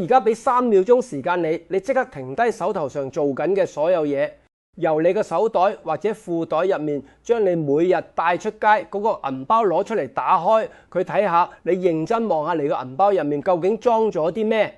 而家俾3秒鐘時間你即刻停低手頭上做緊嘅所有嘢，由你個手袋或者褲袋入面將你每日帶出街嗰個銀包攞出嚟，打開佢睇下，你認真望下你個銀包入面究竟裝咗啲咩？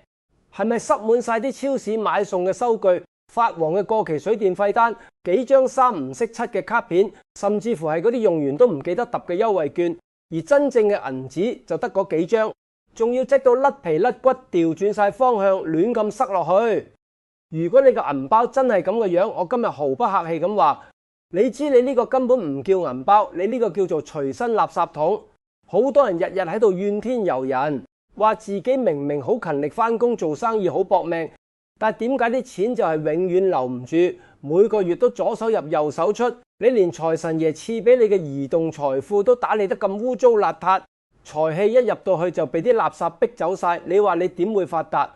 係咪塞滿晒啲超市買餸嘅收據、發黃嘅過期水電費單、幾張3唔識7嘅卡片，甚至乎係嗰啲用完都唔記得揼嘅優惠券，而真正嘅銀紙就得嗰幾張。仲要積到甩皮甩骨，調轉晒方向，亂咁塞落去。如果你個銀包真係咁嘅樣，我今日毫不客氣咁話，你知你呢個根本唔叫銀包，你呢個叫做隨身垃圾桶。好多人日日喺度怨天尤人，話自己明明好勤力返工做生意好搏命，但係點解啲錢就係永遠留唔住，每個月都左手入右手出？你連財神爺賜俾你嘅移動財富都打理得咁污糟邋遢。財氣一入到去就俾啲垃圾逼走晒，你話你點會發達？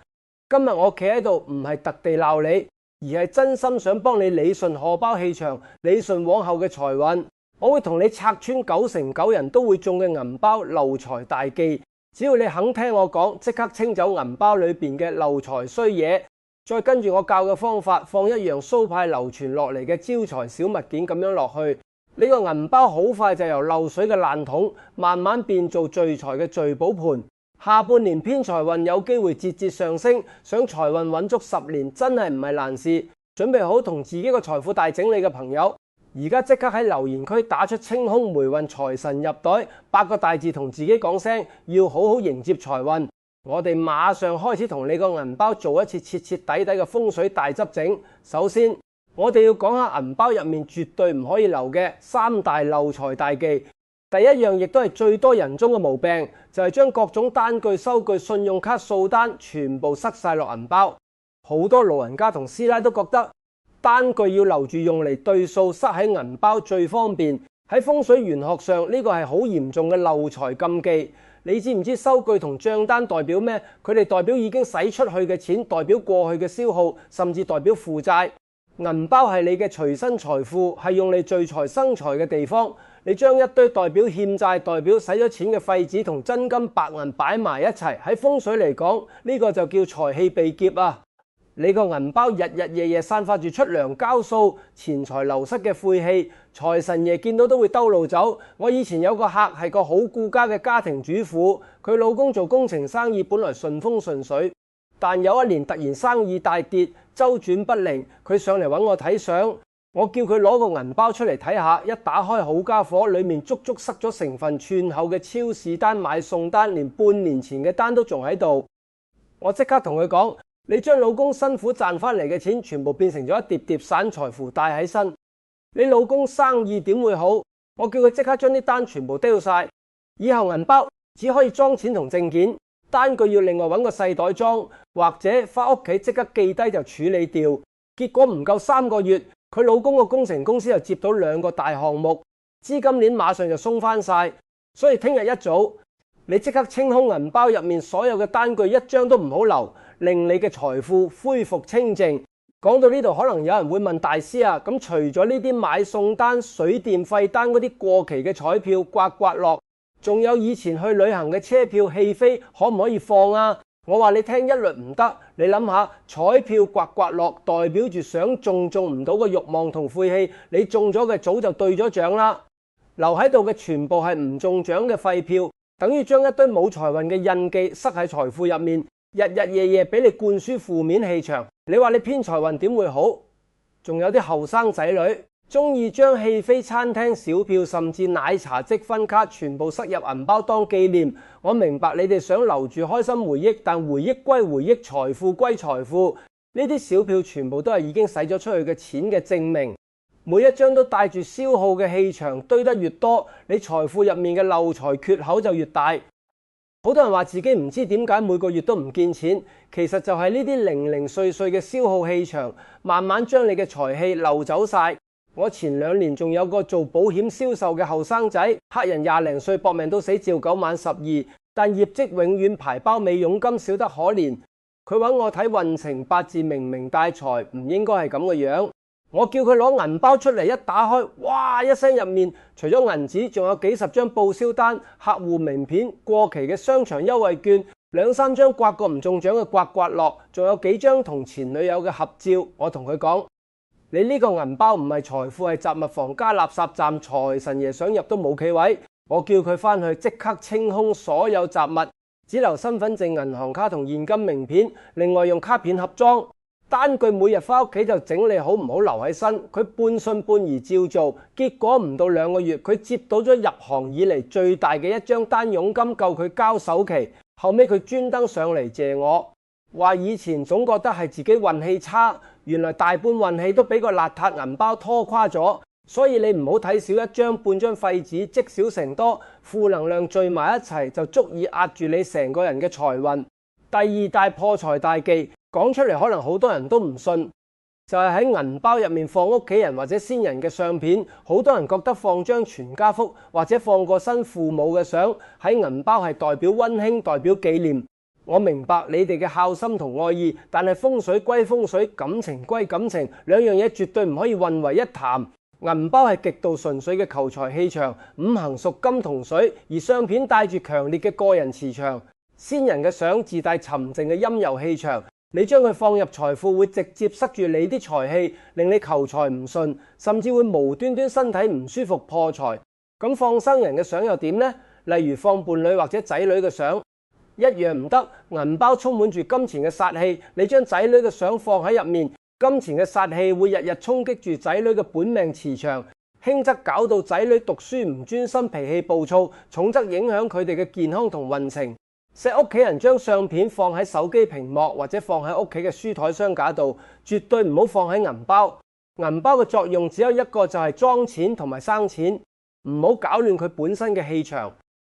今日我企喺度唔係特地鬧你，而係真心想幫你理順荷包氣場，理順往後嘅財運。我會同你拆穿9成9人都會中嘅銀包漏財大忌，只要你肯聽我講，即刻清走銀包裏邊嘅漏財衰嘢，再跟住我教嘅方法，放一樣蘇派流傳落嚟嘅招財小物件咁樣落去。你個銀包好快就由漏水嘅爛桶慢慢變做聚財嘅聚寶盤。下半年偏財運有機會節節上升，想財運穩足10年真係唔係難事。準備好同自己個財富大整理嘅朋友，而家即刻喺留言區打出清空霉運財神入袋8個大字，同自己講聲要好好迎接財運。我哋馬上開始同你個銀包做一次徹徹底底嘅風水大執整。首先我哋要講下銀包入面絕對唔可以留嘅3大漏財大忌。第一樣亦都係最多人中嘅毛病，就係將各種單據、收據、信用卡、數單全部塞晒落銀包。好多老人家同師奶都覺得單據要留住用嚟對數，塞喺銀包最方便。喺風水玄學上呢個係好嚴重嘅漏財禁忌。你知唔知收據同賬單代表咩？佢哋代表已經使出去嘅錢，代表過去嘅消耗，甚至代表負債。銀包係你嘅隨身財富，係用嚟聚財生財嘅地方。你將一堆代表欠債、代表使咗錢嘅廢紙同真金白銀擺埋一齊，喺風水嚟講，呢個就叫財氣被劫啊！你個銀包日日夜夜散發住出糧交數、錢財流失嘅晦氣，財神爺見到都會兜路走。我以前有個客係個好顧家嘅家庭主婦，佢老公做工程生意，本來順風順水，但有一年突然生意大跌，周轉不靈，佢上嚟揾我睇相，我叫佢攞個銀包出嚟睇下，一打開好家伙，裡面足足塞咗成份寸厚嘅超市單、買餸單，連半年前嘅單都仲喺度。我即刻同佢講：你將老公辛苦賺翻嚟嘅錢全部變成咗一疊疊散財符帶喺身，你老公生意點會好？我叫佢即刻將啲單全部丟晒，以後銀包只可以裝錢同證件，單據要另外揾個細袋裝，或者翻屋企即刻記低就處理掉。結果唔夠3個月，佢老公個工程公司又接到2個大項目，資金鏈馬上就鬆翻晒。所以聽日一早你即刻清空銀包入面所有嘅單據，一張都唔好留，令你嘅財富恢復清淨。講到呢度，可能有人會問大師啊，咁除咗呢啲買餸單、水電費單嗰啲過期嘅彩票刮刮樂，仲有以前去旅行嘅車票戲飛，可唔可以放啊？我話你聽，一律唔得。你諗下，彩票刮刮樂代表住想中唔到嘅慾望同晦氣，你中咗嘅早就對咗獎啦，留喺度嘅全部係唔中獎嘅廢票，等於將一堆冇財運嘅印記塞喺財富入面，日日夜夜俾你灌輸負面氣場。你話你偏財運點會好？仲有啲後生仔女中意將戲飛、餐廳小票甚至奶茶積分卡全部塞入銀包當紀念。我明白你哋想留住開心回憶，但回憶歸回憶，財富歸財富。呢啲小票全部都係已經使咗出去嘅錢嘅證明。每一張都帶住消耗嘅氣場，堆得越多，你財富入面嘅漏財缺口就越大。好多人話自己唔知點解每個月都唔見錢，其實就係呢啲零零碎碎嘅消耗氣場，慢慢將你嘅財氣漏走晒。我前2年仲有個做保險銷售嘅後生仔，客人20零歲搏命到死，朝9晚12，但業績永遠排包尾，佣金少得可憐。佢揾我睇運程八字，明明帶財，唔應該係咁嘅樣。我叫佢攞銀包出嚟，一打開，哇一聲，入面除咗銀紙，仲有幾10張報銷單、客戶名片、過期嘅商場優惠券， 2、3張刮過唔中獎嘅刮刮樂，仲有幾張同前女友嘅合照。我同佢講：你呢個銀包唔係財富，係雜物房加垃圾站，財神爺想入都冇企位。我叫佢返去即刻清空所有雜物，只留身份證、銀行卡同現金名片，另外用卡片盒裝。單據每日返屋企就整理好，唔好留喺身。佢半信半疑照做，結果唔到2個月，佢接到咗入行以嚟最大嘅一張單佣金，夠佢交首期。後尾佢專登上嚟謝我，話以前總覺得係自己運氣差，原來大半運氣都俾個邋遢銀包拖垮咗。所以你唔好睇少一張半張廢紙，積少成多，負能量聚埋一齊就足以壓住你成個人嘅財運。第2大破財大忌，講出嚟可能好多人都唔信，就係喺銀包入面放屋企人或者先人嘅相片。好多人覺得放張全家福或者放個新父母嘅相喺銀包係代表溫馨，代表紀念。我明白你哋嘅孝心同愛意，但係風水歸風水，感情歸感情，兩樣嘢絕對唔可以混為一談。銀包係極度純粹嘅求財氣場，五行屬金同水，而相片帶住強烈嘅個人磁場，先人嘅相自帶沉靜嘅陰柔氣場。你將佢放入財富，會直接塞住你啲財氣，令你求財唔順，甚至會無端端身體唔舒服破財。咁放生人嘅相又點呢？例如放伴侶或者仔女嘅相，一樣唔得。銀包充滿住金錢嘅煞氣，你將仔女嘅相放喺入面，金錢嘅煞氣會日日衝擊住仔女嘅本命磁場，輕則搞到仔女讀書唔專心、脾氣暴躁，重則影響佢哋嘅健康同運程。錫屋企人將相片放喺手機屏幕或者放喺屋企嘅書台雙架度，絕對唔好放喺銀包。銀包嘅作用只有一個，就係裝錢同埋生錢，唔好搞亂佢本身嘅氣場。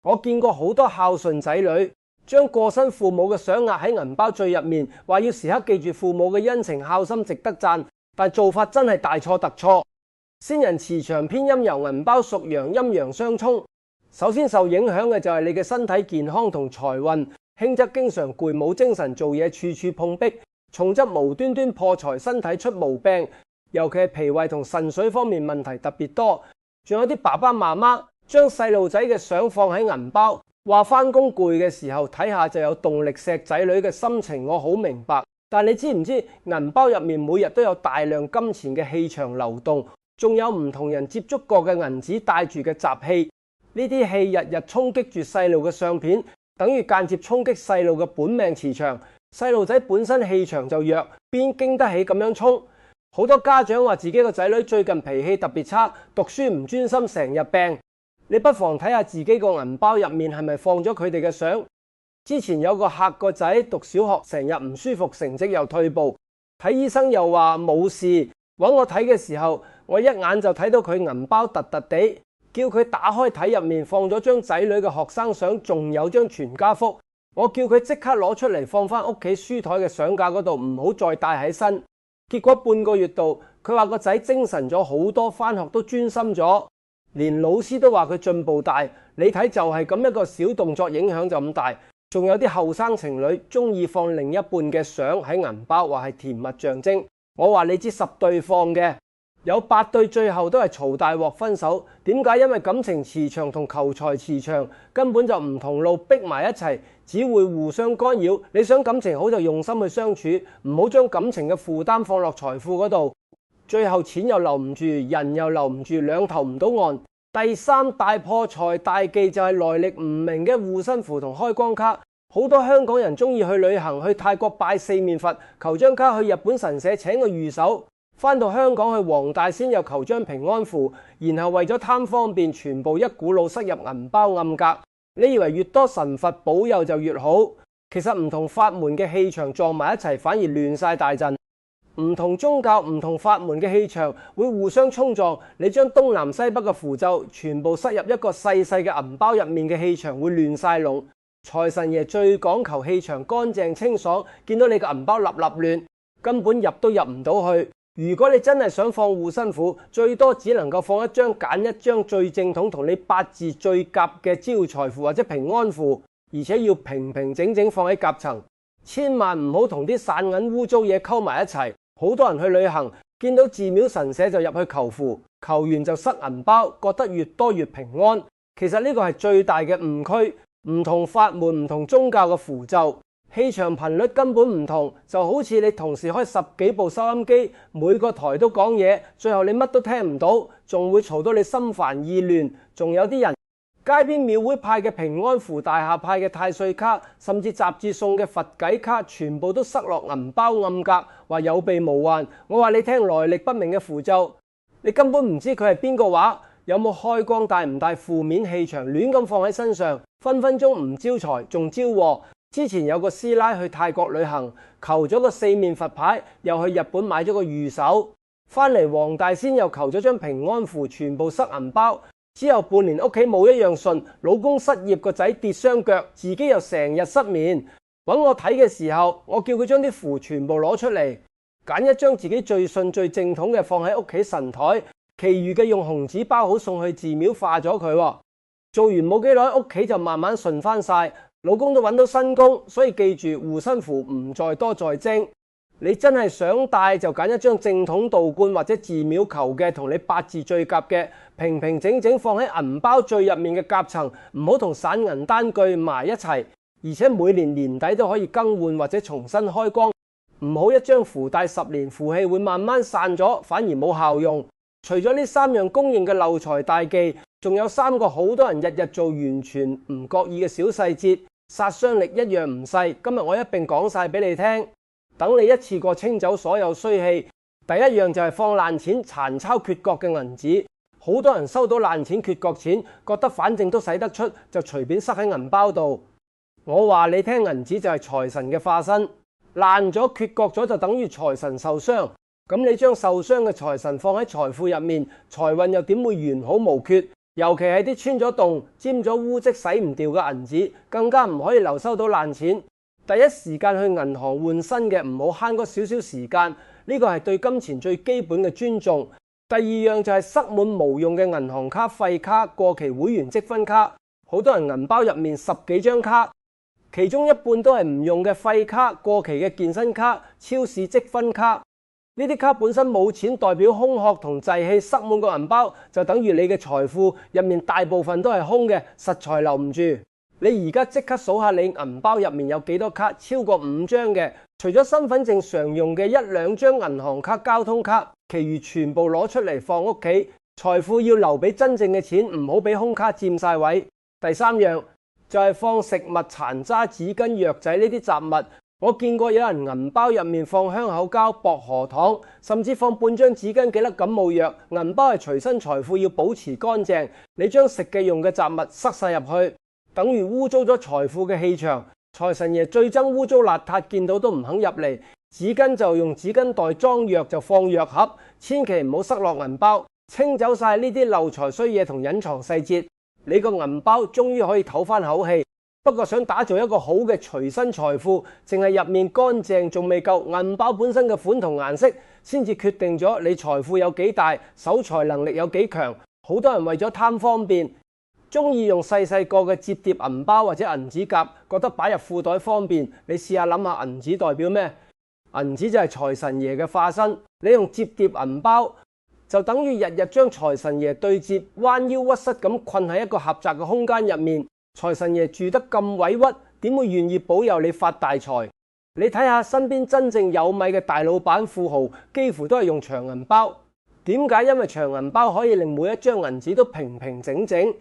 我見過好多孝順仔女將過身父母嘅相壓喺銀包最入面，話要時刻記住父母嘅恩情孝心，值得讚，但做法真係大錯特錯。先人磁場偏陰柔，銀包屬陽，陰陽相沖。首先受影響嘅就係你嘅身體健康同財運，輕則經常攰冇精神做嘢，處處碰壁；重則無端端破財，身體出毛病，尤其係脾胃同腎水方面問題特別多。仲有啲爸爸媽媽將細路仔嘅相放喺銀包，話返工攰嘅時候睇下就有動力，錫仔女嘅心情我好明白。但你知唔知銀包入面每日都有大量金錢嘅氣場流動，仲有唔同人接觸過嘅銀紙帶住嘅雜氣。呢啲氣日日衝擊住細路嘅相片，等於間接衝擊細路嘅本命磁場。細路仔本身氣場就弱，邊經得起咁樣衝？好多家長話自己個仔女最近脾氣特別差，讀書唔專心，成日病。你不妨睇下自己個銀包入面係咪放咗佢哋嘅相。之前有個客個仔讀小學，成日唔舒服，成績又退步，睇醫生又話冇事。揾我睇嘅時候，我一眼就睇到佢銀包突突地。叫佢打開睇，入面放咗張仔女嘅學生相，仲有張全家福。我叫佢即刻攞出嚟放返屋企書台嘅相架嗰度，唔好再帶喺身。結果半個月度，佢話個仔精神咗好多，返學都專心咗，連老師都話佢進步大。你睇就係咁一個小動作，影響就咁大。仲有啲後生情侶中意放另一半嘅相喺銀包，話係甜蜜象徵。我話你知10對放嘅，有8對最後都係嘈大鑊分手。點解？因為感情磁場同求財磁場根本就唔同路，逼埋一齊，只會互相干擾。你想感情好就用心去相處，唔好將感情嘅負擔放落財富嗰度，最後錢又留唔住，人又留唔住，兩頭唔到岸。第3大破財大忌就係來歷唔明嘅護身符同開光卡。好多香港人中意去旅行，去泰國拜4面佛，求張卡；去日本神社請個御守。返到香港去黃大仙又求張平安符，然後為咗貪方便，全部一股腦塞入銀包暗格。你以為越多神佛保佑就越好？其實唔同法門嘅氣場撞埋一齊，反而亂晒大陣。唔同宗教、唔同法門嘅氣場會互相衝撞。你將東南西北嘅符咒全部塞入一個細細嘅銀包入面嘅氣場會亂晒龍。財神爺最講求氣場乾淨清爽，見到你個銀包立立亂，根本入都入唔到去。如果你真係想放護身符，最多只能夠放一張，揀一張最正統同你八字最夾嘅招財符或者平安符，而且要平平整整放喺夾層，千萬唔好同啲散銀污糟嘢溝埋一齊。好多人去旅行，見到寺廟神社就入去求符，求完就塞銀包，覺得越多越平安。其實呢個係最大嘅誤區，唔同法門、唔同宗教嘅符咒，氣場頻率根本唔同，就好似你同時開10幾部收音機，每個台都講嘢，最後你乜都聽唔到，仲會嘈到你心煩意亂。仲有啲人街邊廟會派嘅平安符、大廈派嘅太歲卡，甚至雜誌送嘅佛偈卡，全部都塞落銀包暗格，話有備無患。我話你聽，來歷不明嘅符咒，你根本唔知佢係邊個畫，有冇開光，帶唔帶負面氣場，亂咁放喺身上，分分鐘唔招財，仲招禍。之前有個師奶去泰國旅行，求咗個4面佛牌，又去日本買咗個御守，翻嚟黃大仙又求咗張平安符，全部塞銀包。之後半年屋企冇一樣順，老公失業，個仔跌傷腳，自己又成日失眠。揾我睇嘅時候，我叫佢將啲符全部攞出嚟，揀一張自己最信最正統嘅放喺屋企神台，其餘嘅用紅紙包好送去寺廟化咗佢。做完冇幾耐，屋企就慢慢順翻晒，老公都揾到新工，所以記住護身符唔在多在精。你真係想帶就揀一張正統道觀或者寺廟求嘅，同你八字最夾嘅，平平整整放喺銀包最入面嘅夾層，唔好同散銀單據埋一齊。而且每年年底都可以更換或者重新開光，唔好一張符帶10年，符氣會慢慢散咗，反而冇效用。除咗呢3樣公認嘅漏財大忌，仲有3個好多人日日做完全唔覺意嘅小細節，殺傷力一樣唔細。今日我一併講晒俾你聽，等你一次過清走所有衰氣。第一樣就係放爛錢、殘鈔缺角嘅銀紙。好多人收到爛錢缺角錢，覺得反正都使得出，就隨便塞喺銀包度。我話你聽，銀紙就係財神嘅化身，爛咗缺角咗就等於財神受傷。咁你將受傷嘅財神放喺財庫入面，財運又點會完好無缺？尤其係啲穿咗洞、沾咗污漬、洗唔掉嘅銀紙，更加唔可以留收到爛錢。第一時間去銀行換新嘅，唔好慳嗰少少時間。呢個係對金錢最基本嘅尊重。第二樣就係塞滿無用嘅銀行卡、廢卡、過期會員積分卡。好多人銀包入面10幾張卡，其中一半都係唔用嘅廢卡、過期嘅健身卡、超市積分卡。呢啲卡本身冇錢，代表空殼同滯氣，塞滿個銀包就等於你嘅財富入面大部分都係空嘅，實在留唔住。你而家即刻數下你銀包入面有幾多卡，超過5張嘅，除咗身份證常用嘅1、2張銀行卡、交通卡，其餘全部攞出嚟放屋企。財富要留俾真正嘅錢，唔好俾空卡佔晒位。第3樣就係放食物殘渣、紙巾、藥仔呢啲雜物。我見過有人銀包入面放香口膠、薄荷糖，甚至放半張紙巾、幾粒感冒藥。銀包係隨身財富，要保持乾淨。你將食嘅用嘅雜物塞晒入去，等於污糟咗財富嘅氣場。財神爺最憎污糟邋遢，見到都唔肯入嚟。紙巾就用紙巾袋裝藥，就放藥盒，千祈唔好塞落銀包。清走晒呢啲漏財衰嘢同隱藏細節，你個銀包終於可以唞翻口氣。不過想打造一個好嘅隨身財富，淨係入面乾淨仲未夠，銀包本身嘅款同顏色先至決定咗你財富有幾大，守財能力有幾強。好多人為咗貪方便，中意用細細個嘅摺疊銀包或者銀紙夾，覺得擺入褲袋方便。你試下諗下，銀紙代表咩？銀紙就係財神爺嘅化身。你用摺疊銀包，就等於日日將財神爺對摺，彎腰屈膝咁困喺一個狹窄嘅空間入面。財神爺住得咁委屈，點會願意保佑你發大財？你睇下身邊真正有米嘅大老闆富豪，幾乎都係用長銀包。點解？因為長銀包可以令每一張銀紙都平平整整、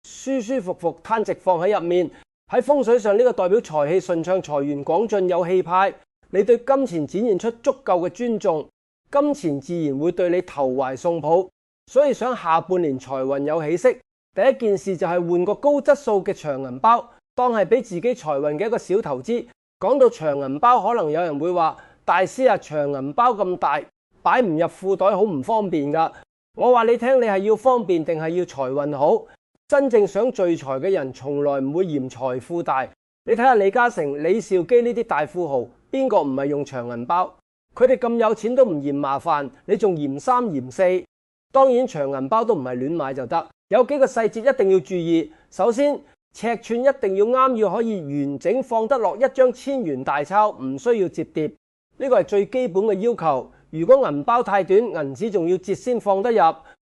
舒舒服服攤直放喺入面。喺風水上，呢個代表財氣順暢、財源廣進、有氣派。你對金錢展現出足夠嘅尊重，金錢自然會對你投懷送抱。所以想下半年財運有起色，第一件事就係換個高質素嘅長銀包，當係俾自己財運嘅一個小投資。講到長銀包，可能有人會話：大師啊，長銀包咁大，擺唔入褲袋好唔方便㗎。我話你聽，你係要方便定係要財運好？真正想聚財嘅人，從來唔會嫌財富大。你睇下李嘉誠、李兆基呢啲大富豪，邊個唔係用長銀包？佢哋咁有錢都唔嫌麻煩，你仲嫌3嫌4？當然長銀包都唔係亂買就得。有幾個細節一定要注意。首先，尺寸一定要啱，要可以完整放得落一張1000元大鈔，唔需要摺疊。呢個係最基本嘅要求。如果銀包太短，銀紙仲要折先放得入，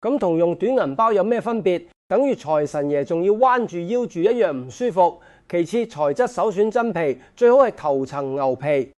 咁同用短銀包有咩分別？等於財神爺仲要彎住腰住一樣唔舒服。其次，材質首選真皮，最好係頭層牛皮。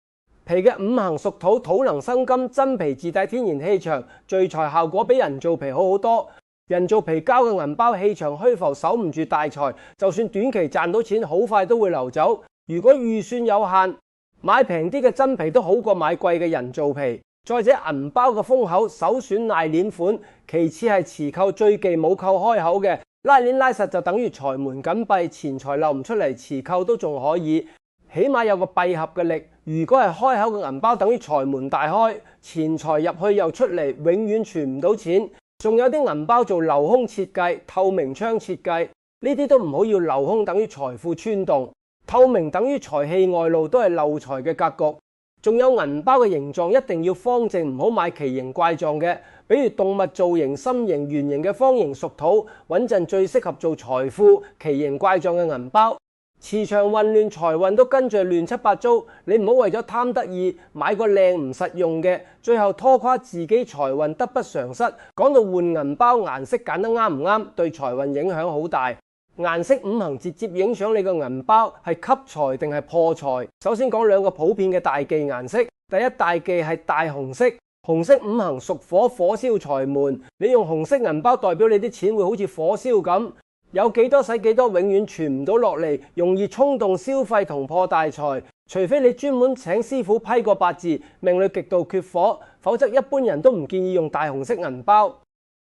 皮嘅五行屬土，土能生金，真皮自帶天然氣場，聚財效果比人造皮好好多。人造皮交嘅銀包氣場虛浮，守唔住大財，就算短期賺到錢，好快都會流走。如果預算有限，買平啲嘅真皮都好過買貴嘅人造皮。再者，銀包嘅封口首選拉鏈款，其次係磁扣，最忌冇扣開口嘅。拉鏈拉實就等於財門緊閉，錢財漏唔出嚟，磁扣都仲可以，起碼有個閉合嘅力。如果係開口嘅銀包，等於財門大開，錢財入去又出嚟，永遠存唔到錢。仲有啲銀包做鏤空設計、透明窗設計，呢啲都唔好要。鏤空等於財富穿洞，透明等於財氣外露，都係漏財嘅格局。仲有銀包嘅形狀一定要方正，唔好買奇形怪狀嘅，比如動物造型、心形、圓形嘅方形屬土，穩陣最適合做財富。奇形怪狀嘅銀包，磁場混亂，財運都跟住亂七八糟。你唔好為咗貪得意買個靚唔實用嘅，最後拖垮自己，財運得不償失。講到換銀包，顏色揀得啱唔啱，對財運影響好大。顏色五行直接影響你個銀包係吸財定係破財。首先講兩個普遍嘅大忌顏色。第一大忌係大紅色，紅色五行屬火，火燒財門。你用紅色銀包代表你啲錢會好似火燒咁，有幾多使幾多，永遠存唔到落嚟，容易衝動消費同破大財。除非你專門請師傅批過八字，命裏極度缺火，否則一般人都唔建議用大紅色銀包。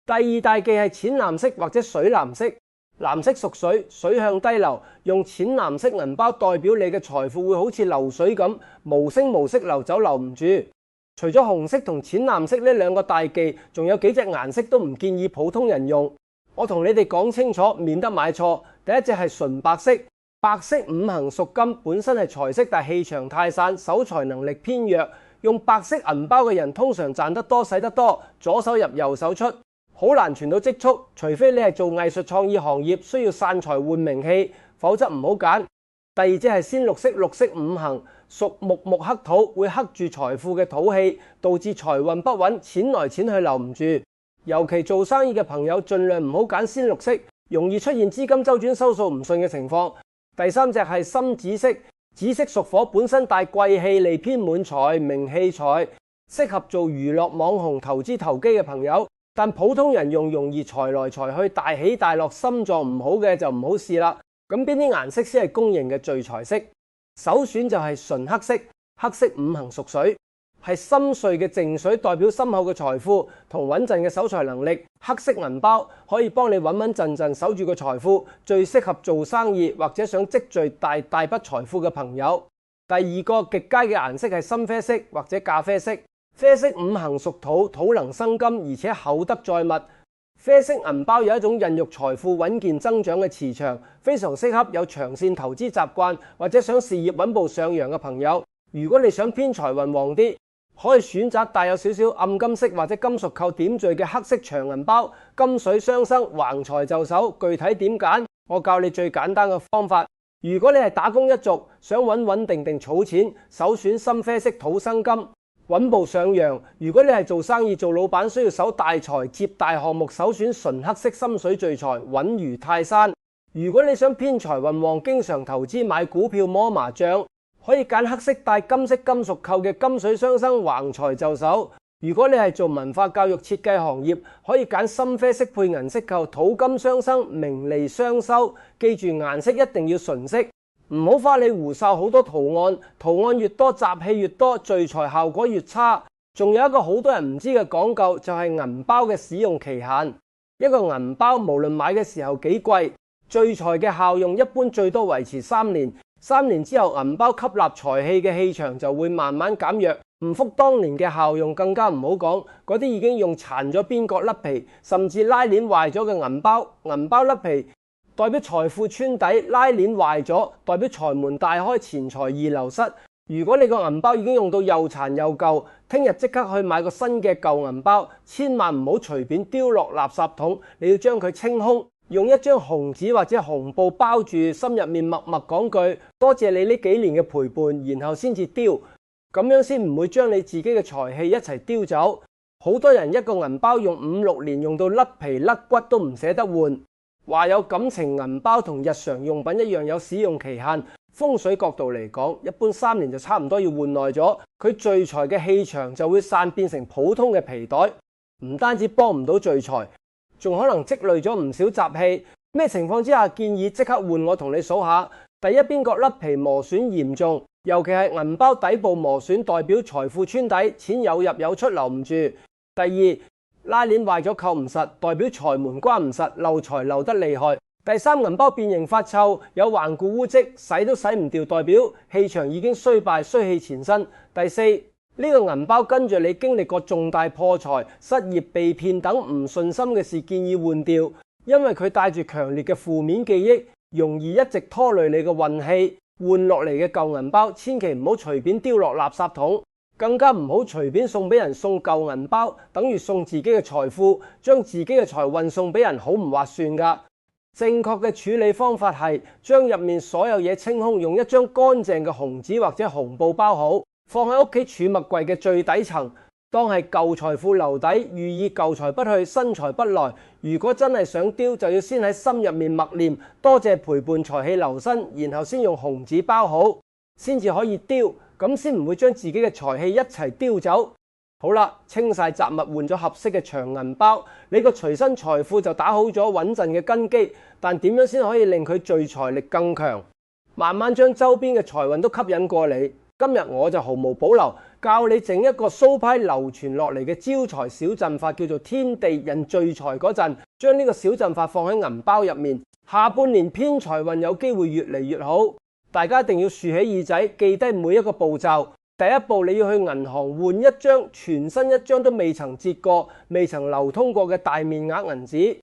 第二大忌係淺藍色或者水藍色。藍色屬水，水向低流，用淺藍色銀包代表你嘅財富會好似流水咁，無聲無息流走，留唔住。除咗紅色同淺藍色呢兩個大忌，仲有幾隻顏色都唔建議普通人用。我同你哋講清楚，免得買錯。第一隻係純白色，白色五行屬金，本身係財色，但氣場太散，守財能力偏弱。用白色銀包嘅人通常賺得多，使得多，左手入右手出。好難存到積蓄，除非你係做藝術創意行業，需要散財換名氣，否則唔好揀。第二隻係鮮綠色，綠色五行屬木，木克土，會克住財富嘅土氣，導致財運不穩，錢來錢去留唔住。尤其做生意嘅朋友，盡量唔好揀鮮綠色，容易出現資金周轉收數唔順嘅情況。第三隻係深紫色，紫色屬火，本身帶貴氣，利偏滿財，名氣財，適合做娛樂網紅、投資投機嘅朋友。但普通人用容易財來財去，大起大落，心臟唔好嘅就唔好試啦。咁邊啲顏色先係公認嘅聚財色？首選就係純黑色，黑色五行屬水，係深邃嘅淨水，代表深厚嘅財富同穩陣嘅守財能力。黑色銀包可以幫你穩穩陣陣守住個財富，最適合做生意或者想積聚大筆財富嘅朋友。第二個極佳嘅顏色係深啡色或者咖啡色。啡色五行屬土，土能生金，而且厚德載物。啡色銀包有一種孕育財富穩健增長嘅磁場，非常適合有長線投資習慣或者想事業穩步上揚嘅朋友。如果你想偏財運旺啲，可以選擇帶有少少暗金色或者金屬扣點綴嘅黑色長銀包，金水相生，橫財就手。具體點揀？我教你最簡單嘅方法。如果你係打工一族，想穩穩定定儲錢，首選深啡色土生金，穩步上揚。如果你係做生意做老闆，需要守大財接大項目，首選純黑色深水聚財，穩如泰山。如果你想偏財運旺，經常投資買股票摸麻將，可以揀黑色帶金色金屬扣嘅金水相生，橫財就手。如果你係做文化教育設計行業，可以揀深啡色配銀色扣，土金相生，名利雙收。記住顏色一定要純色，唔好花里胡哨好多圖案，圖案越多雜氣越多，聚財效果越差。仲有一個好多人唔知嘅講究，就係銀包嘅使用期限。一個銀包無論買嘅時候幾貴，聚財嘅效用一般最多維持3年，3年之後銀包吸納財氣嘅氣場就會慢慢減弱，唔復當年嘅效用。更加唔好講嗰啲已經用殘咗邊角甩皮，甚至拉鏈壞咗嘅銀包，銀包甩皮代表財富穿底，拉鏈壞咗代表財門大開，錢財易流失。如果你個銀包已經用到又殘又舊，聽日即刻去買個新嘅舊銀包，千萬唔好隨便丟落垃圾桶，你要將佢清空，用一張紅紙或者紅布包住，心入面默默講句多謝你呢幾年嘅陪伴，然後先至丟，咁樣先唔會將你自己嘅財氣一齊丟走。好多人一個銀包用5、6年，用到甩皮甩骨都唔捨得換。話有感情銀包同日常用品一樣有使用期限。風水角度嚟講，一般3年就差唔多要換耐咗，佢聚財嘅氣場就會散變成普通嘅皮袋，唔單止幫唔到聚財，仲可能積累咗唔少雜氣。咩情況之下建議即刻換？我同你數下。第一，邊角甩皮磨損嚴重，尤其係銀包底部磨損，代表財富穿底，錢有入有出，留唔住。第二，拉鏈壞咗扣唔實，代表財門關唔實，漏財漏得厲害。第三，銀包變形發臭，有頑固污漬，洗都洗唔掉，代表氣場已經衰敗，衰氣纏身。第四，呢個銀包跟住你經歷過重大破財、失業、被騙等唔順心嘅事，建議換掉，因為佢帶住強烈嘅負面記憶，容易一直拖累你嘅運氣。換落嚟嘅舊銀包，千祈唔好隨便丟落垃圾桶，更加唔好隨便送俾人。送舊銀包等於送自己嘅財富，將自己嘅財運送俾人，好唔划算噶。正確嘅處理方法係將入面所有嘢清空，用一張乾淨嘅紅紙或者紅布包好，放喺屋企儲物櫃嘅最底層，當係舊財富留底，寓意舊財不去，新財不來。如果真係想丟，就要先喺心入面默念多謝陪伴財氣留身，然後先用紅紙包好，先至可以丟，咁先唔會將自己嘅財氣一齊丟走。好啦，清晒雜物，換咗合適嘅長銀包，你個隨身財富就打好咗穩陣嘅根基。但點樣先可以令佢聚財力更強？慢慢將周邊嘅財運都吸引過你。今日我就毫無保留教你整一個蘇派流傳落嚟嘅招財小陣法，叫做天地人聚財嗰陣，將呢個小陣法放喺銀包入面。下半年偏財運有機會越嚟越好，大家一定要豎起耳仔，記低每一個步驟。第一步，你要去銀行換一張全新一張都未曾折過、未曾流通過嘅大面額銀紙。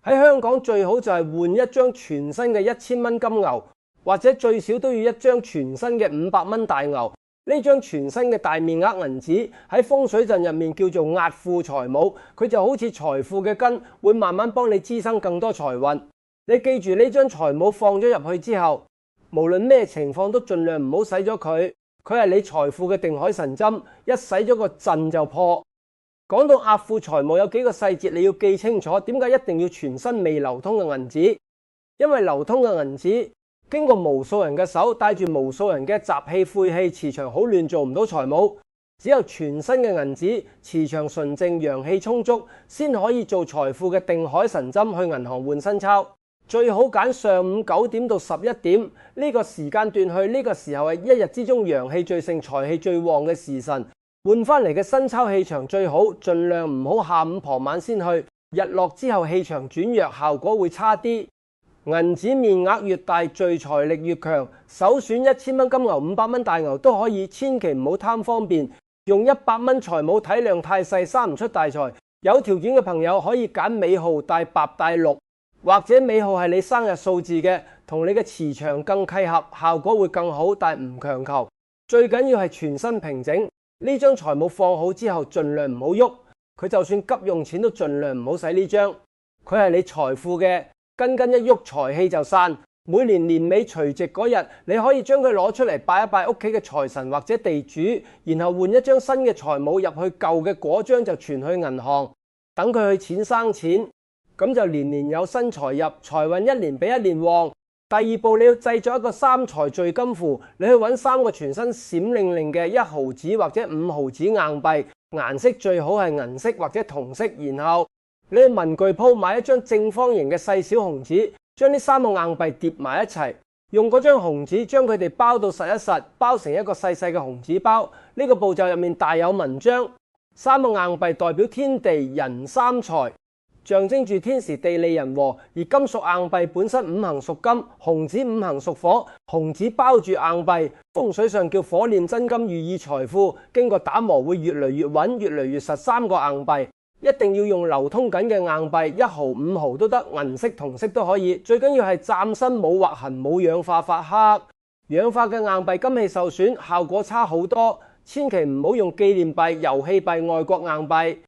喺香港最好就係換一張全新嘅1000蚊金牛，或者最少都要一張全新嘅500蚊大牛。呢張全新嘅大面額銀紙喺風水陣入面叫做壓富財母，佢就好似財富嘅根，會慢慢幫你滋生更多財運。你記住呢張財母放咗入去之後，無論咩情況都盡量唔好洗咗佢。佢係你財富嘅定海神針，一洗咗個陣就破。講到壓富財母有幾個細節你要記清楚，點解一定要全新未流通嘅銀紙？因為流通嘅銀紙經過無數人嘅手，帶住無數人嘅雜氣晦氣，磁場好亂，做唔到財母。只有全新嘅銀紙，磁場純正，陽氣充足，先可以做財富嘅定海神針。去銀行換新鈔，最好揀上午9點到11點呢個時間段去。呢個時候係一日之中陽氣最盛、財氣最旺嘅時辰。換翻嚟嘅新鈔氣場最好，盡量唔好下午傍晚先去。日落之後氣場轉弱，效果會差啲。銀紙面額越大，聚財力越強。首選1000蚊金牛、500蚊大牛都可以，千祈唔好貪方便。用100蚊財母體量太細，生唔出大財。有條件嘅朋友可以揀尾號帶白帶綠，或者尾號係你生日數字嘅，同你嘅磁場更契合，效果會更好，但唔強求。最緊要係全身平整。呢張財母放好之後，盡量唔好喐。佢就算急用錢都盡量唔好使呢張。佢係你財富嘅根，根一喐財氣就散。每年年尾除夕嗰日，你可以將佢攞出嚟拜一拜屋企嘅財神或者地主，然後換一張新嘅財母入去，舊嘅嗰張就存去銀行，等佢去錢生錢，咁就年年有新財入，財運一年比一年旺。第二步，你要製作一個3財聚金符，你去揾3個全身閃令令嘅1毫紙或者5毫紙硬幣，顏色最好係銀色或者銅色，然後你去文具鋪買一張正方形嘅細小紅紙，將呢3個硬幣疊埋一齊，用嗰張紅紙將佢哋包到實一實，包成一個細細嘅紅紙包。呢個步驟入面大有文章。3個硬幣代表天地人3財，象徵住天時地利人和。而金屬硬幣本身5行屬金，紅紙5行屬火，紅紙包住硬幣，風水上叫火煉真金，寓意財富。經過打磨會越嚟越穩，越嚟越實。3個硬幣一定要用流通緊嘅硬幣，1毫5毫都得，銀色銅色都可以。最緊要係嶄新，冇劃痕，冇氧化發黑。氧化嘅硬幣金氣受損，效果差好多。千祈唔好用紀念幣、遊戲幣、外國硬幣，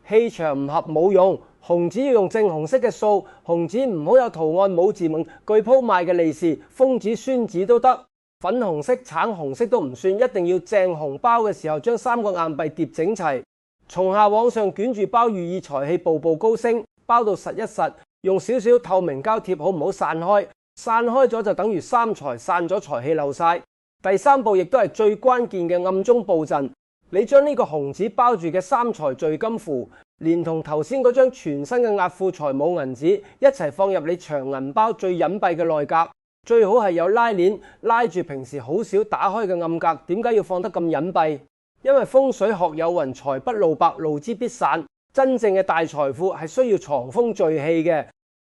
氣場唔合冇用。紅紙要用正紅色嘅數，紅紙唔好有圖案冇字紋，據鋪賣嘅利是，封紙、宣紙都得。粉紅色、橙紅色都唔算，一定要正紅包嘅時候將3個硬幣疊整齊，從下往上捲住包，寓意財氣步步高升，包到實一實。用少少透明膠貼好，唔好散開。散開咗就等於三財散咗，財氣漏晒。第三步亦都係最關鍵嘅暗中布陣，你將呢個紅紙包住嘅三財聚金符，連同頭先嗰張全新嘅壓庫財母銀紙一齊放入你長銀包最隱蔽嘅內格，最好係有拉鏈拉住平時好少打開嘅暗格。點解要放得咁隱蔽？因為風水學有云，財不露白，露之必散。真正嘅大財富係需要藏風聚氣嘅。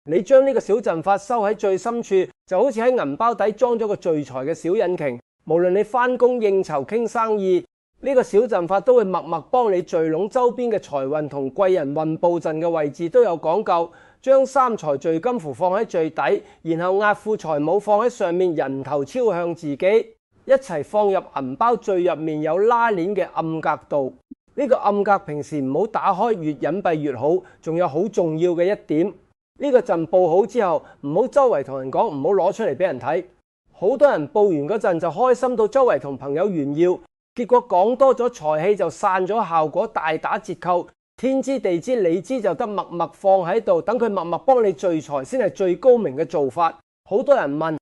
你將呢個小陣法收喺最深處，就好似喺銀包底裝咗個聚財嘅小引擎。無論你返工應酬傾生意，呢個小陣法都會默默幫你聚攏周邊嘅財運同貴人運布陣嘅位置都有講究。將三財聚金符放喺最底，然後壓庫財母放喺上面，人頭朝向自己，一齊放入銀包最入面有拉鏈嘅暗格度。呢個暗格平時唔好打開，越隱蔽越好。仲有好重要嘅一點。呢個陣佈好之後，唔好周圍同人講，唔好攞出嚟俾人睇。好多人佈完嗰陣就開心到周圍同朋友炫耀，結果講多咗財氣就散咗，效果大打折扣。天知地知你知，就得默默放喺度，等佢默默幫你聚財先係最高明嘅做法。好多人問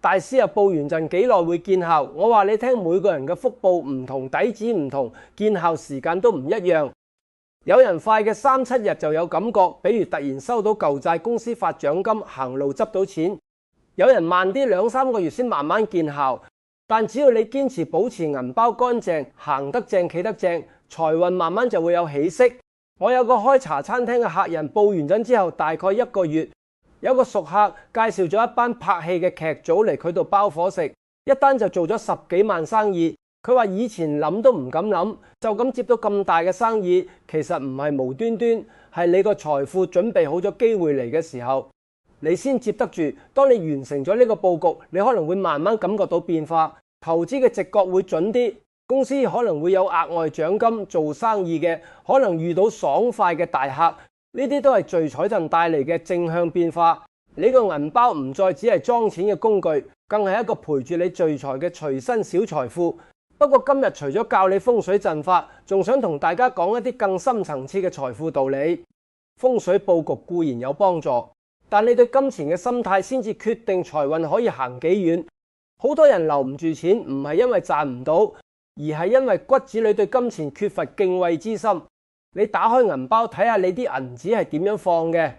大師啊，佈完陣幾耐會見效？我話你聽，每個人嘅福報唔同，底子唔同，見效時間都唔一樣。有人快嘅3、7日就有感覺，比如突然收到舊債，公司發獎金，行路執到錢。有人慢啲2、3個月先慢慢見效，但只要你堅持保持銀包乾淨，行得正企得正，財運慢慢就會有起色。我有個開茶餐廳嘅客人，佈完陣之後大概1個月，有個熟客介紹咗一班拍戲嘅劇組嚟佢度包伙食，一單就做咗10幾萬生意。佢話以前諗都唔敢諗，就咁接到咁大嘅生意，其實唔係無端端，係你個財富準備好咗機會嚟嘅時候，你先接得住。當你完成咗呢個佈局，你可能會慢慢感覺到變化，投資嘅直覺會準啲，公司可能會有額外獎金，做生意嘅可能遇到爽快嘅大客，呢啲都係聚財陣帶嚟嘅正向變化。你個銀包唔再只係裝錢嘅工具，更係一個陪住你聚財嘅隨身小財富。不過今日除咗教你風水陣法，仲想同大家講一啲更深層次嘅財富道理。風水佈局固然有幫助，但你對金錢嘅心態先至決定財運可以行幾遠。好多人留唔住錢，唔係因為賺唔到，而係因為骨子裏對金錢缺乏敬畏之心。你打開銀包睇下你啲銀紙係點樣放嘅。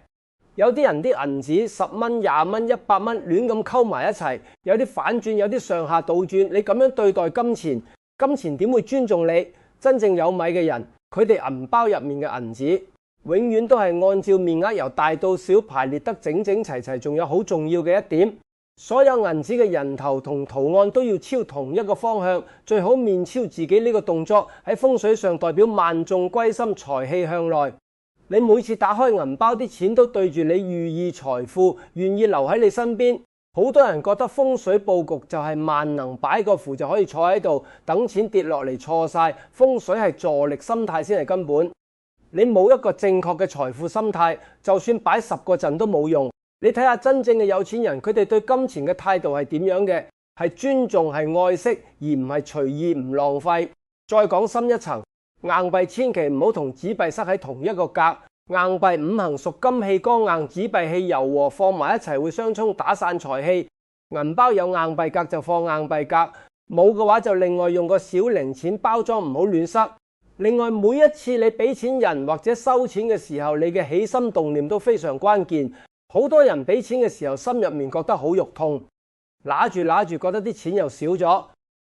有啲人啲銀紙10蚊、20蚊、100蚊亂咁溝埋一齊，有啲反轉，有啲上下倒轉。你咁樣對待金錢，金錢點會尊重你？真正有米嘅人，佢哋銀包入面嘅銀紙永遠都係按照面額由大到小排列得整整齊齊。仲有好重要嘅一點，所有銀紙嘅人頭同圖案都要朝同一個方向，最好面朝自己。呢個動作喺風水上代表萬眾歸心，財氣向內。你每次打開銀包，啲錢都對住你，寓意財富，願意留喺你身邊。好多人覺得風水佈局就係萬能擺個符就可以坐喺度等錢跌落嚟，錯晒。風水係助力心態先係根本。你冇一個正確嘅財富心態，就算擺10個陣都冇用。你睇下真正嘅有錢人，佢哋對金錢嘅態度係點樣嘅？係尊重，係愛惜，而唔係隨意唔浪費。再講深一層，硬幣千祈唔好同紙幣塞喺同一個格。硬幣5行屬金氣剛硬，紙幣氣柔和，放埋一齊會相沖，打散財氣。銀包有硬幣格就放硬幣格，冇嘅話就另外用個小零錢包裝，唔好亂塞。另外每一次你俾錢人或者收錢嘅時候，你嘅起心動念都非常關鍵。好多人俾錢嘅時候，心入面覺得好肉痛，揦住覺得啲錢又少咗，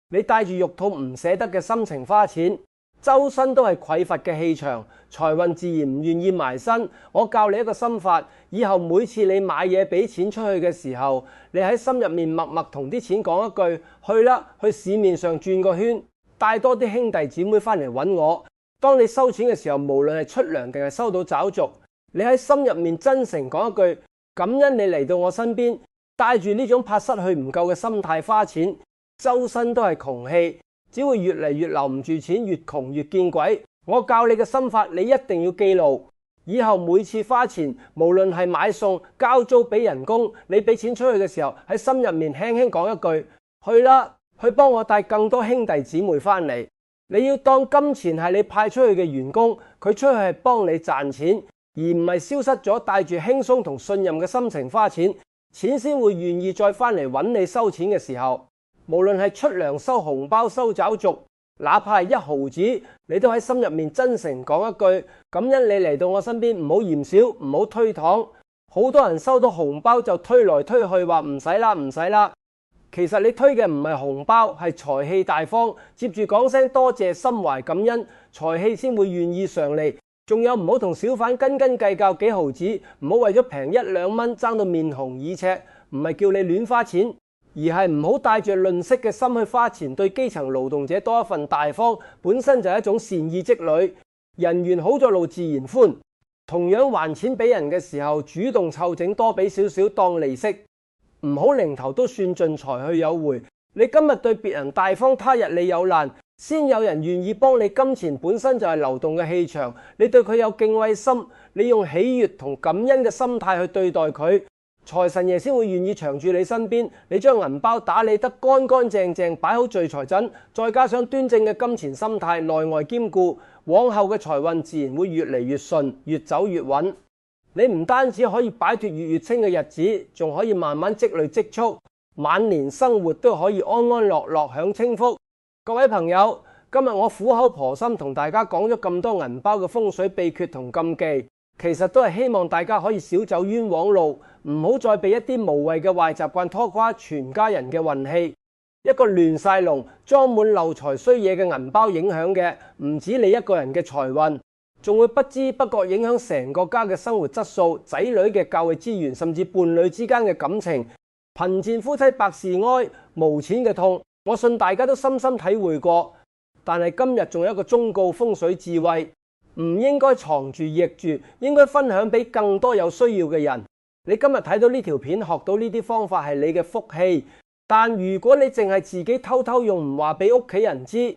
你帶住肉痛唔捨得嘅心情花錢，周身都係匱乏嘅氣場，財運自然唔願意埋身。我教你一個心法，以後每次你買嘢俾錢出去嘅時候，你喺心入面默默同啲錢講一句：去啦，去市面上轉個圈，帶多啲兄弟姊妹翻嚟揾我。當你收錢嘅時候，無論係出糧定係收到找續，你喺心入面真誠講一句：感恩你嚟到我身邊。帶住呢種怕失去唔夠嘅心態花錢，周身都係窮氣，只會越嚟越留唔住錢，越窮越見鬼。我教你嘅心法，你一定要記錄。以後每次花錢，無論係買餸、交租、俾人工，你俾錢出去嘅時候，喺心入面輕輕講一句：去啦，去幫我帶更多兄弟姊妹翻嚟。你要當金錢係你派出去嘅員工，佢出去係幫你賺錢，而唔係消失咗，帶住輕鬆同信任嘅心情花錢，錢先會願意再返嚟揾你收錢嘅時候。無論係出糧收紅包收找續，哪怕係1毫子，你都喺心入面真誠講一句感恩你嚟到我身邊，唔好嫌少，唔好推搪。好多人收到紅包就推來推去，話唔使啦唔使啦。其實你推嘅唔係紅包，係財氣大方，接住講聲多謝，心懷感恩，財氣先會願意上嚟。仲有，唔好同小販斤斤計較幾毫子，唔好為咗平1、2蚊爭到面紅耳赤。唔係叫你亂花錢，而係唔好帶住吝嗇嘅心去花錢，對基層勞動者多一份大方，本身就係一種善意積累。人緣好咗路自然寬。同樣還錢俾人嘅時候，主動湊整多俾少少當利息，唔好零頭都算盡財去有回。你今日對別人大方，他日你有難，先有人願意幫你。金錢本身就係流動嘅氣場，你對佢有敬畏心，你用喜悅同感恩嘅心態去對待佢，財神爺先會願意長住你身邊。你將銀包打理得乾乾淨淨，擺好聚財陣，再加上端正嘅金錢心態，內外兼顧，往後嘅財運自然會越嚟越順，越走越穩。你唔單止可以擺脫月月清嘅日子，仲可以慢慢積累積蓄，晚年生活都可以安安樂樂享清福。各位朋友，今日我苦口婆心同大家講咗咁多銀包嘅風水秘訣同禁忌，其實都係希望大家可以少走冤枉路，唔好再被一啲無謂嘅壞習慣拖垮全家人嘅運氣。一個亂晒龍、裝滿漏財衰嘢嘅銀包影響嘅唔止你一個人嘅財運，仲會不知不覺影響成個家嘅生活質素、仔女嘅教育資源，甚至伴侶之間嘅感情。貧賤夫妻百事哀，無錢嘅痛，我信大家都深深體會過。但係今日仲有一個忠告風水智慧，唔應該藏住掖住，應該分享俾更多有需要嘅人。你今日睇到呢條片，學到呢啲方法係你嘅福氣。但如果你淨係自己偷偷用，唔話俾屋企人知，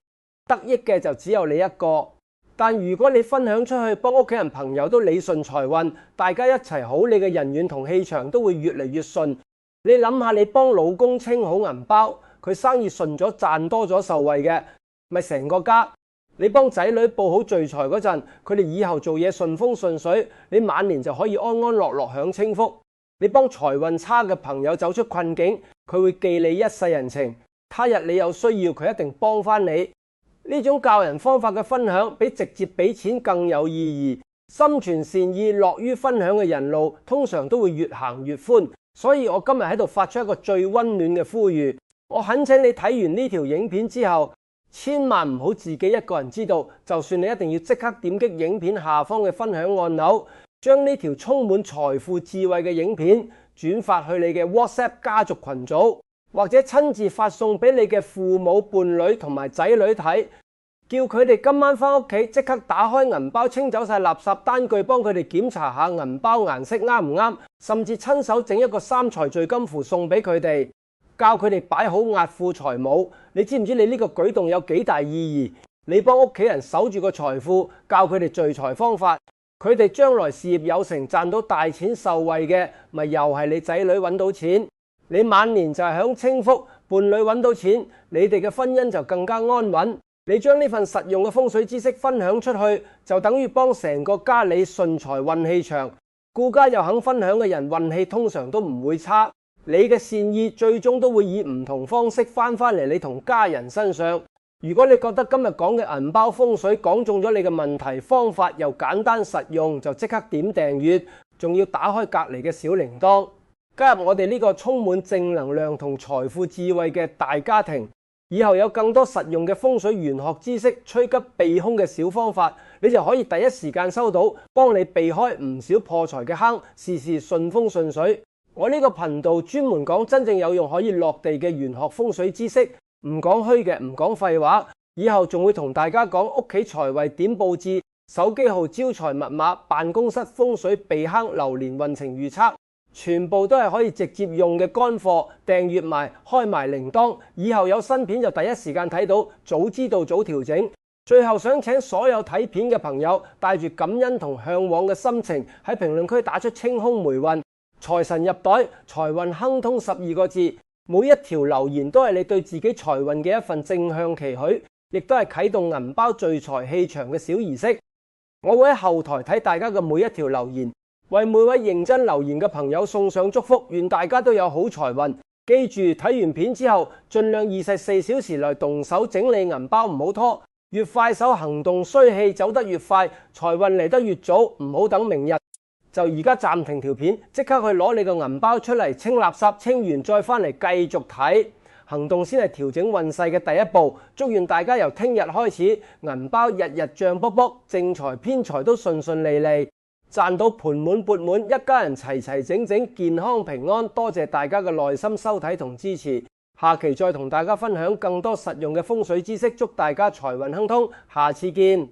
得益嘅就只有你一個。但如果你分享出去，幫屋企人朋友都理順財運，大家一齊好，你嘅人緣同氣場都會越嚟越順。你諗下，你幫老公清好銀包，佢生意順咗，賺多咗，受惠嘅咪成個家。你幫仔女報好聚財嗰陣，佢哋以後做嘢順風順水，你晚年就可以安安樂樂享清福。你幫財運差嘅朋友走出困境，佢會記你一世人情，他日你有需要，佢一定幫返你。呢種教人方法嘅分享，比直接俾錢更有意義。心存善意、樂於分享嘅人路，通常都會越行越寬。所以我今日喺度發出一個最溫暖嘅呼籲，我懇請你睇完呢條影片之後，千萬唔好自己一個人知道，就算你一定要即刻點擊影片下方嘅分享按鈕，將呢條充滿財富智慧嘅影片轉發去你嘅 WhatsApp 家族群組，或者親自發送俾你嘅父母、伴侶同埋仔女睇，叫佢哋今晚返屋企即刻打開銀包，清走晒垃圾單據，幫佢哋檢查下銀包顏色啱唔啱，甚至親手整一個三財聚金符送俾佢哋，教佢哋擺好壓庫財母。你知唔知你呢個舉動有幾大意義？你幫屋企人守住個財富，教佢哋聚財方法，佢哋將來事業有成，賺到大錢受惠嘅，咪又係你仔女揾到錢。你晚年就係享清福，伴侶揾到錢，你哋嘅婚姻就更加安穩。你將呢份實用嘅風水知識分享出去，就等於幫成個家理順財運氣長。顧家又肯分享嘅人，運氣通常都唔會差。你嘅善意最終都會以唔同方式翻返嚟你同家人身上。如果你覺得今日講嘅銀包風水講中咗你嘅問題，方法又簡單實用，就即刻點訂閱，仲要打開隔離嘅小鈴鐺，加入我哋呢個充滿正能量同財富智慧嘅大家庭。以後有更多實用嘅風水玄學知識、趨吉避凶嘅小方法，你就可以第一時間收到，幫你避開唔少破財嘅坑，事事順風順水。我呢個頻道專門講真正有用可以落地嘅玄學風水知識，唔講虛嘅，唔講廢話。以後仲會同大家講屋企財位點佈置、手機號招財密碼、辦公室風水避坑、流年運程預測，全部都係可以直接用嘅乾貨。訂閱埋，開埋鈴鐺，以後有新片就第一時間睇到，早知道早調整。最後想請所有睇片嘅朋友帶住感恩同向往嘅心情，喺評論區打出清空霉運、財神入袋、財運亨通12個字。每一條留言都係你對自己財運嘅一份正向期許，亦都係啟動銀包聚財氣場嘅小儀式。我會喺後台睇大家嘅每一條留言，為每位認真留言嘅朋友送上祝福，願大家都有好財運。記住睇完片之後，盡量24小時內動手整理銀包，唔好拖。越快手行動，衰氣走得越快，財運嚟得越早，唔好等明日。就而家暫停條片，即刻去攞你個銀包出嚟清垃圾，清完再返嚟繼續睇。行動先係調整運勢嘅第一步。祝願大家由聽日開始，銀包日日漲卜卜，正財偏財都順順利利，賺到盆滿缽滿，一家人齊齊整整，健康平安。多謝大家嘅耐心收睇同支持。下期再同大家分享更多實用嘅風水知識，祝大家財運亨通，下次見。